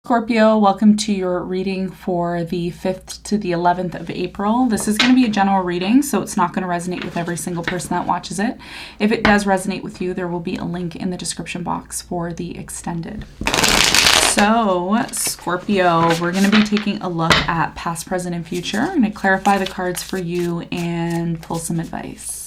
Scorpio, welcome to your reading for the 5th to the 11th of April. This is going to be a general reading, so it's not going to resonate with every single person that watches it. If it does resonate with you, there will be a link in the description box for the extended. So, Scorpio, we're going to be taking a look at past, present, and future. I'm going to clarify the cards for you and pull some advice.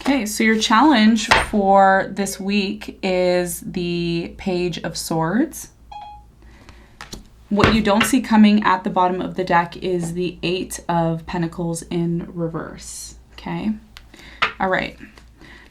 Okay, so your challenge for this week is the Page of Swords. What you don't see coming at the bottom of the deck is the 8 of Pentacles in reverse. Okay, all right.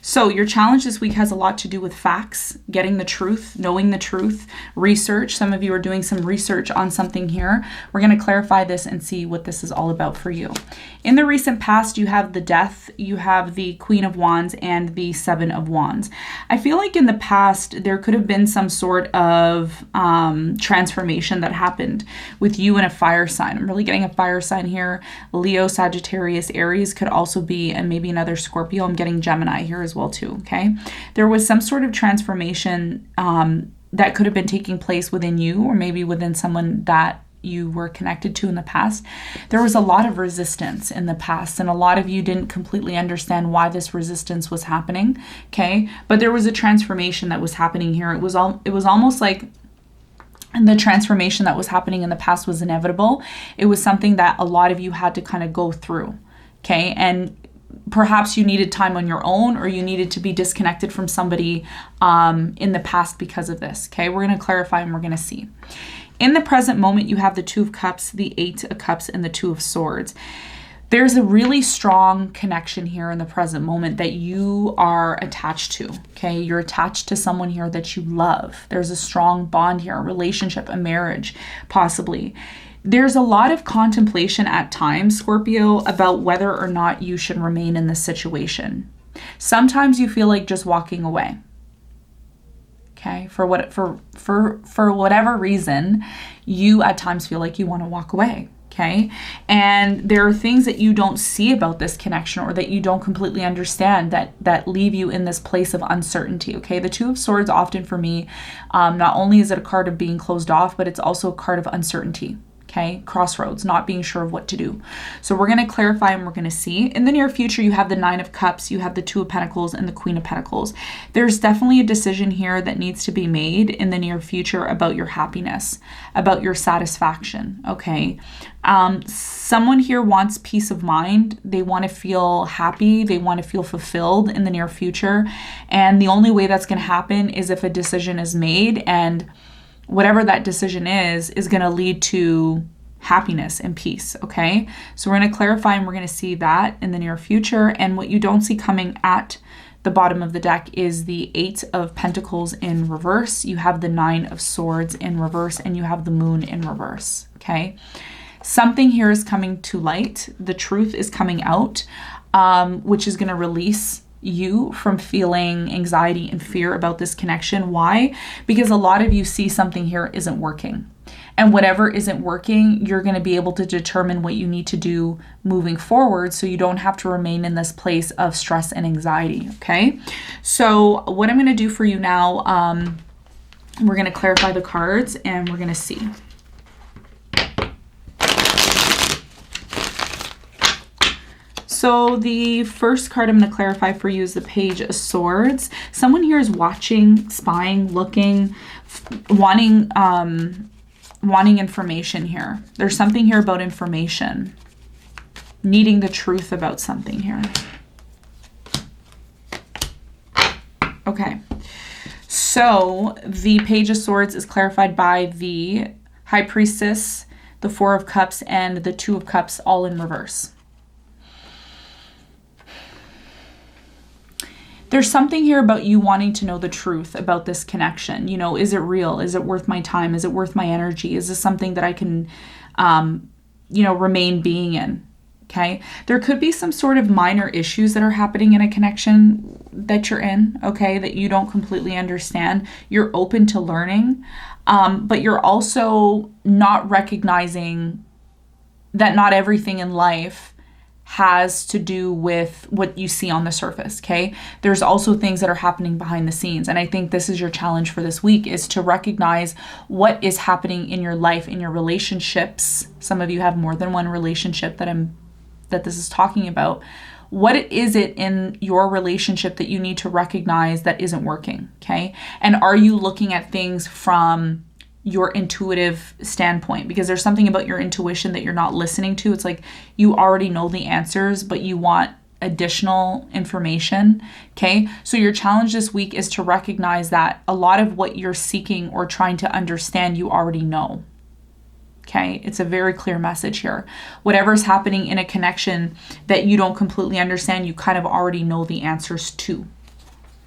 So your challenge this week has a lot to do with facts, getting the truth, knowing the truth, research. Some of you are doing some research on something here. We're going to clarify this and see what this is all about for you. In the recent past, you have the Death, you have the Queen of Wands, and the Seven of Wands. I feel like in the past, there could have been some sort of transformation that happened with you and a fire sign. I'm really getting a fire sign here. Leo, Sagittarius, Aries could also be, and maybe another Scorpio. I'm getting Gemini here as well too, okay? There was some sort of transformation that could have been taking place within you, or maybe within someone that you were connected to in the past. There was a lot of resistance in the past, and a lot of you didn't completely understand why this resistance was happening, okay? But there was a transformation that was happening here. It was almost like the transformation that was happening in the past was inevitable. It was something that a lot of you had to kind of go through, okay? And perhaps you needed time on your own, or you needed to be disconnected from somebody in the past because of this, okay? We're going to clarify and we're going to see. In the present moment, you have the Two of Cups, the Eight of Cups, and the Two of Swords. There's a really strong connection here in the present moment that you are attached to, okay? You're attached to someone here that you love. There's a strong bond here, a relationship, a marriage, possibly. There's a lot of contemplation at times, Scorpio, about whether or not you should remain in this situation. Sometimes you feel like just walking away. Okay, for whatever reason, you at times feel like you want to walk away. Okay, and there are things that you don't see about this connection, or that you don't completely understand, that leave you in this place of uncertainty. Okay, the Two of Swords often for me, not only is it a card of being closed off, but it's also a card of uncertainty. Okay, crossroads, not being sure of what to do. So we're going to clarify and we're going to see. In the near future, you have the Nine of Cups, you have the Two of Pentacles, and the Queen of Pentacles. There's definitely a decision here that needs to be made in the near future about your happiness, about your satisfaction, okay? Someone here wants peace of mind. They want to feel happy. They want to feel fulfilled in the near future. And the only way that's going to happen is if a decision is made, and whatever that decision is going to lead to happiness and peace, okay? So we're going to clarify and we're going to see that in the near future. And what you don't see coming at the bottom of the deck is the Eight of Pentacles in reverse. You have the Nine of Swords in reverse, and you have the Moon in reverse, okay? Something here is coming to light. The truth is coming out, which is going to release you from feeling anxiety and fear about this connection. Why? Because a lot of you see something here isn't working. And whatever isn't working, you're going to be able to determine what you need to do moving forward, so you don't have to remain in this place of stress and anxiety, okay? So what I'm going to do for you now, we're going to clarify the cards and we're going to see. So the first card I'm going to clarify for you is the Page of Swords. Someone here is watching, spying, looking, wanting information here. There's something here about information, needing the truth about something here. Okay, so the Page of Swords is clarified by the High Priestess, the Four of Cups, and the Two of Cups, all in reverse. There's something here about you wanting to know the truth about this connection. You know, is it real? Is it worth my time? Is it worth my energy? Is this something that I can, remain being in? Okay, there could be some sort of minor issues that are happening in a connection that you're in, okay, that you don't completely understand. You're open to learning, but you're also not recognizing that not everything in life has to do with what you see on the surface, okay? There's also things that are happening behind the scenes. And I think this is your challenge for this week, is to recognize what is happening in your life, in your relationships. Some of you have more than one relationship that this is talking about. What is it in your relationship that you need to recognize that isn't working, okay? And are you looking at things from your intuitive standpoint? Because there's something about your intuition that you're not listening to. It's like you already know the answers, but you want additional information, okay? So your challenge this week is to recognize that a lot of what you're seeking or trying to understand, you already know. Okay, it's a very clear message here. Whatever's happening in a connection that you don't completely understand, you kind of already know the answers to.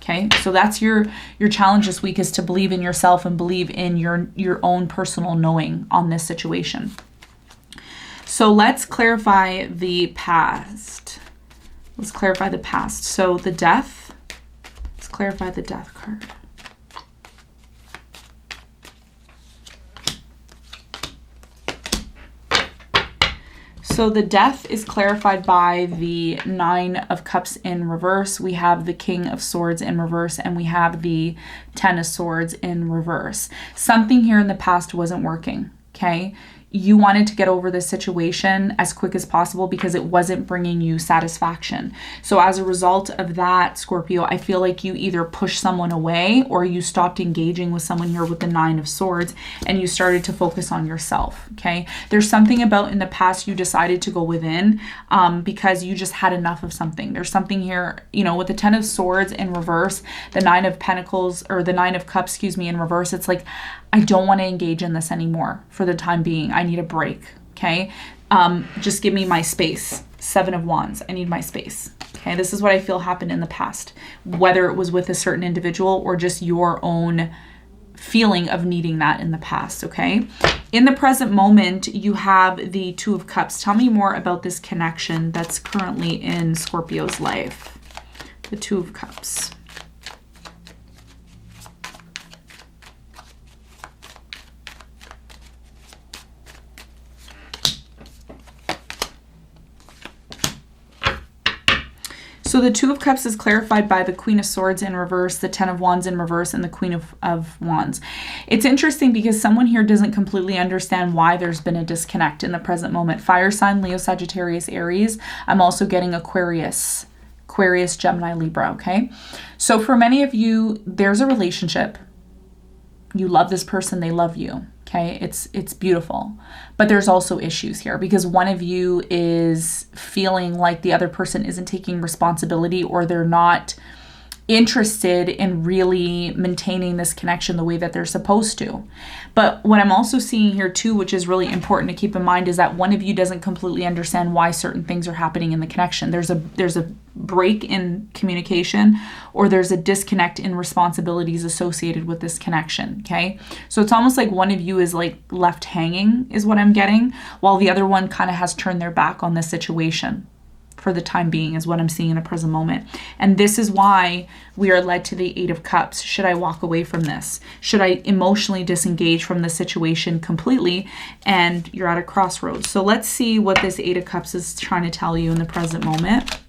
Okay, so that's your challenge this week, is to believe in yourself and believe in your own personal knowing on this situation. So let's clarify the past. Let's clarify the past. So the death, let's clarify the death card. So the death is clarified by the 9 of Cups in reverse. We have the King of Swords in reverse, and we have the 10 of Swords in reverse. Something here in the past wasn't working, okay? You wanted to get over this situation as quick as possible because it wasn't bringing you satisfaction. So as a result of that, Scorpio, I feel like you either pushed someone away or you stopped engaging with someone here with the 9 of Swords and you started to focus on yourself, okay? There's something about in the past you decided to go within because you just had enough of something. There's something here, you know, with the 10 of Swords in reverse, the 9 of Pentacles, or the 9 of Cups, excuse me, in reverse. It's like, I don't want to engage in this anymore for the time being. I need a break, okay? Just give me my space. 7 of Wands, I need my space, okay? This is what I feel happened in the past, whether it was with a certain individual or just your own feeling of needing that in the past, okay? In the present moment, you have the 2 of Cups. Tell me more about this connection that's currently in Scorpio's life. The 2 of Cups. So the 2 of Cups is clarified by the Queen of Swords in reverse, the 10 of Wands in reverse, and the Queen of Wands. It's interesting because someone here doesn't completely understand why there's been a disconnect in the present moment. Fire sign, Leo, Sagittarius, Aries. I'm also getting Aquarius, Gemini, Libra, okay? So for many of you, there's a relationship. You love this person, they love you. Okay, it's beautiful. But there's also issues here because one of you is feeling like the other person isn't taking responsibility or they're not interested in really maintaining this connection the way that they're supposed to. But what I'm also seeing here too, which is really important to keep in mind, is that one of you doesn't completely understand why certain things are happening in the connection. There's a break in communication or there's a disconnect in responsibilities associated with this connection, okay? So it's almost like one of you is like left hanging is what I'm getting, while the other one kind of has turned their back on this situation. For the time being is what I'm seeing in the present moment. And this is why we are led to the 8 of Cups. Should I walk away from this? Should I emotionally disengage from the situation completely? And you're at a crossroads. So let's see what this 8 of Cups is trying to tell you in the present moment.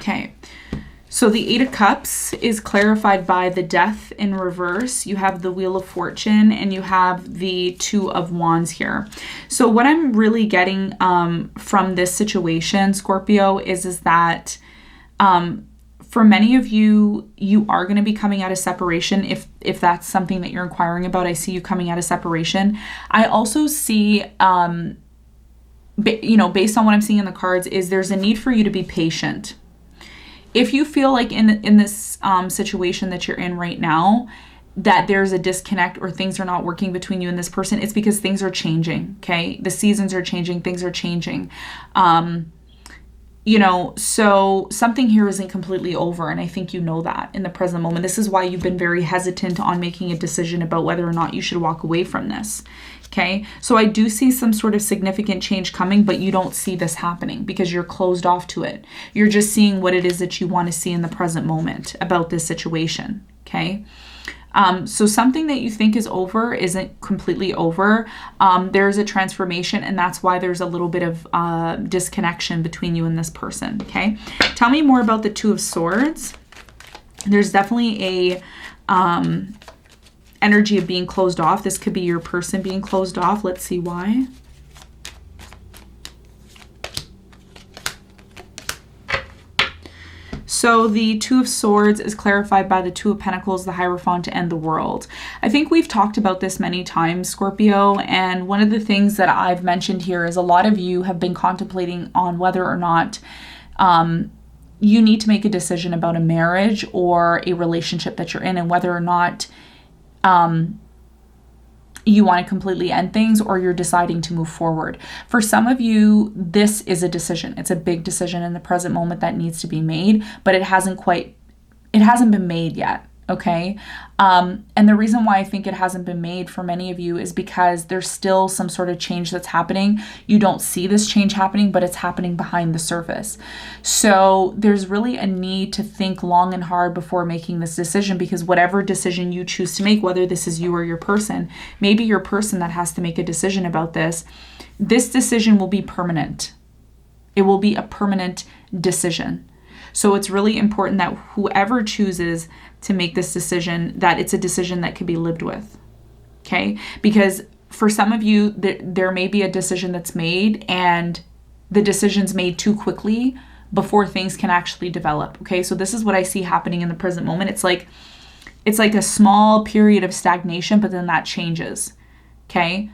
Okay, so the 8 of Cups is clarified by the Death in reverse. You have the Wheel of Fortune and you have the 2 of Wands here. So what I'm really getting from this situation, Scorpio, is that for many of you, you are going to be coming out of separation. If that's something that you're inquiring about, I see you coming out of separation. I also see, based on what I'm seeing in the cards, is there's a need for you to be patient. If you feel like in this situation that you're in right now, that there's a disconnect or things are not working between you and this person, it's because things are changing, okay? The seasons are changing, things are changing. You know, so something here isn't completely over, and I think you know that in the present moment. This is why you've been very hesitant on making a decision about whether or not you should walk away from this. Okay, so I do see some sort of significant change coming, but you don't see this happening because you're closed off to it. You're just seeing what it is that you want to see in the present moment about this situation. Okay. So something that you think is over isn't completely over. There's a transformation, and that's why there's a little bit of disconnection between you and this person, okay? Tell me more about the Two of Swords. There's definitely a energy of being closed off. This could be your person being closed off. Let's see why. So the Two of Swords is clarified by the Two of Pentacles, the Hierophant, and the World. I think we've talked about this many times, Scorpio, and one of the things that I've mentioned here is a lot of you have been contemplating on whether or not you need to make a decision about a marriage or a relationship that you're in, and whether or not you want to completely end things or you're deciding to move forward. For some of you, this is a decision. It's a big decision in the present moment that needs to be made, but it hasn't been made yet. Okay. And the reason why I think it hasn't been made for many of you is because there's still some sort of change that's happening. You don't see this change happening, but it's happening behind the surface. So there's really a need to think long and hard before making this decision, because whatever decision you choose to make, whether this is you or your person, maybe your person that has to make a decision about this decision will be permanent. It will be a permanent decision. So it's really important that whoever chooses to make this decision, that it's a decision that can be lived with, okay? Because for some of you, there may be a decision that's made and the decision's made too quickly before things can actually develop, okay? So this is what I see happening in the present moment. It's like a small period of stagnation, but then that changes, okay?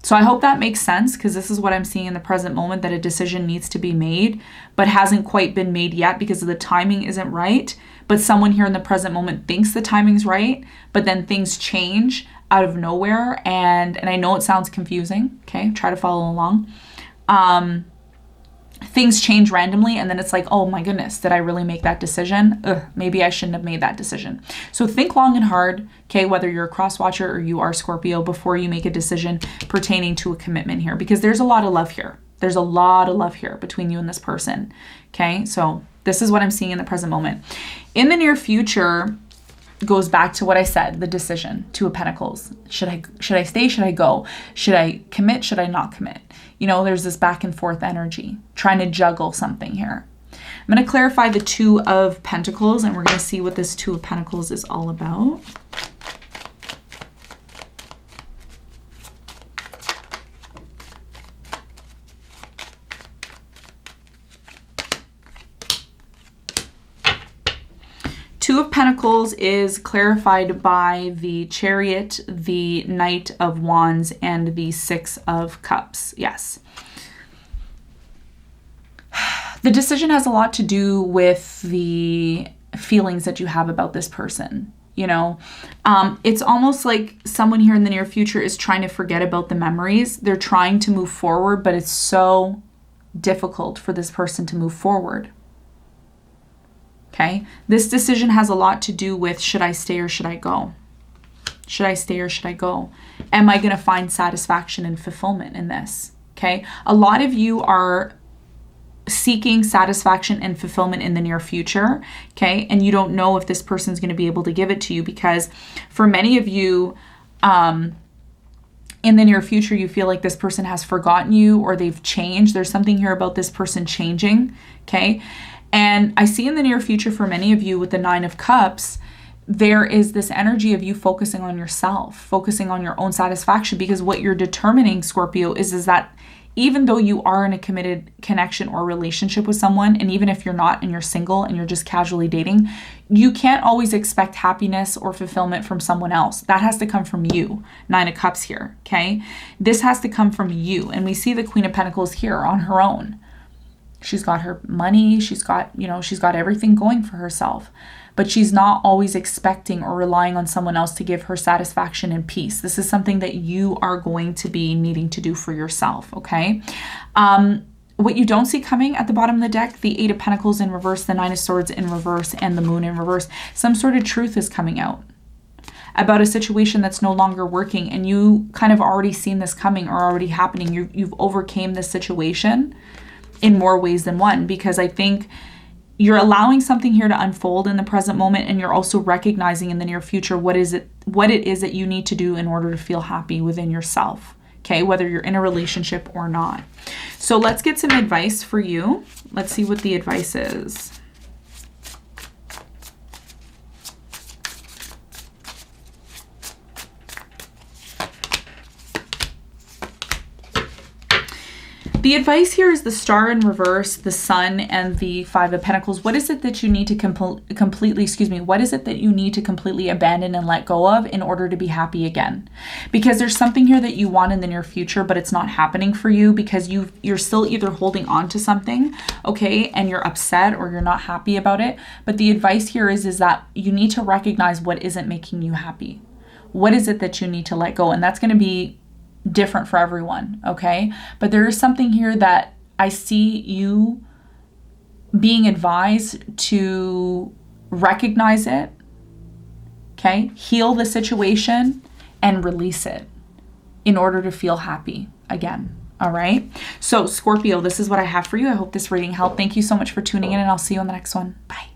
So I hope that makes sense, because this is what I'm seeing in the present moment, that a decision needs to be made, but hasn't quite been made yet because the timing isn't right. But someone here in the present moment thinks the timing's right, but then things change out of nowhere. And I know it sounds confusing, okay? Try to follow along. Things change randomly, and then it's like, oh my goodness, did I really make that decision? Maybe I shouldn't have made that decision. So think long and hard, okay, whether you're a cross watcher or you are Scorpio, before you make a decision pertaining to a commitment here, because there's a lot of love here. There's a lot of love here between you and this person, okay? So this is what I'm seeing in the present moment. In the near future, goes back to what I said, the decision, Two of Pentacles. Should I stay? Should I go? Should I commit? Should I not commit? You know, there's this back and forth energy, trying to juggle something here. I'm going to clarify the Two of Pentacles, and we're going to see what this Two of Pentacles is all about. Two of Pentacles is clarified by the Chariot, the Knight of Wands, and the Six of Cups. Yes. The decision has a lot to do with the feelings that you have about this person. You know, it's almost like someone here in the near future is trying to forget about the memories. They're trying to move forward, but it's so difficult for this person to move forward. Okay, this decision has a lot to do with, should I stay or should I go? Should I stay or should I go? Am I going to find satisfaction and fulfillment in this? Okay, a lot of you are seeking satisfaction and fulfillment in the near future, okay? And you don't know if this person's going to be able to give it to you, because for many of you, in the near future, you feel like this person has forgotten you or they've changed. There's something here about this person changing, okay? And I see in the near future for many of you with the Nine of Cups, there is this energy of you focusing on yourself, focusing on your own satisfaction, because what you're determining, Scorpio, is that even though you are in a committed connection or relationship with someone, and even if you're not and you're single and you're just casually dating, you can't always expect happiness or fulfillment from someone else. That has to come from you. Nine of Cups here, okay? This has to come from you. And we see the Queen of Pentacles here on her own. She's got her money, she's got everything going for herself, but she's not always expecting or relying on someone else to give her satisfaction and peace. This is something that you are going to be needing to do for yourself, okay? what you don't see coming at the bottom of the deck, the Eight of Pentacles in reverse, the Nine of Swords in reverse, and the Moon in reverse. Some sort of truth is coming out about a situation that's no longer working, and you kind of already seen this coming or already happening. You've overcame this situation in more ways than one, because I think you're allowing something here to unfold in the present moment, and you're also recognizing in the near future what it is that you need to do in order to feel happy within yourself. Okay, whether you're in a relationship or not. So let's get some advice for you. Let's see what the advice is. The advice here is the Star in reverse, the Sun, and the Five of Pentacles. What is it that you need to what is it that you need to completely abandon and let go of in order to be happy again? Because there's something here that you want in the near future, but it's not happening for you because you're still either holding on to something, okay, and you're upset or you're not happy about it. But the advice here is that you need to recognize what isn't making you happy. What is it that you need to let go? And that's going to be different for everyone, okay? But there is something here that I see you being advised to recognize it, okay? Heal the situation and release it in order to feel happy again, all right? So Scorpio, this is what I have for you. I hope this reading helped. Thank you so much for tuning in, and I'll see you on the next one. Bye.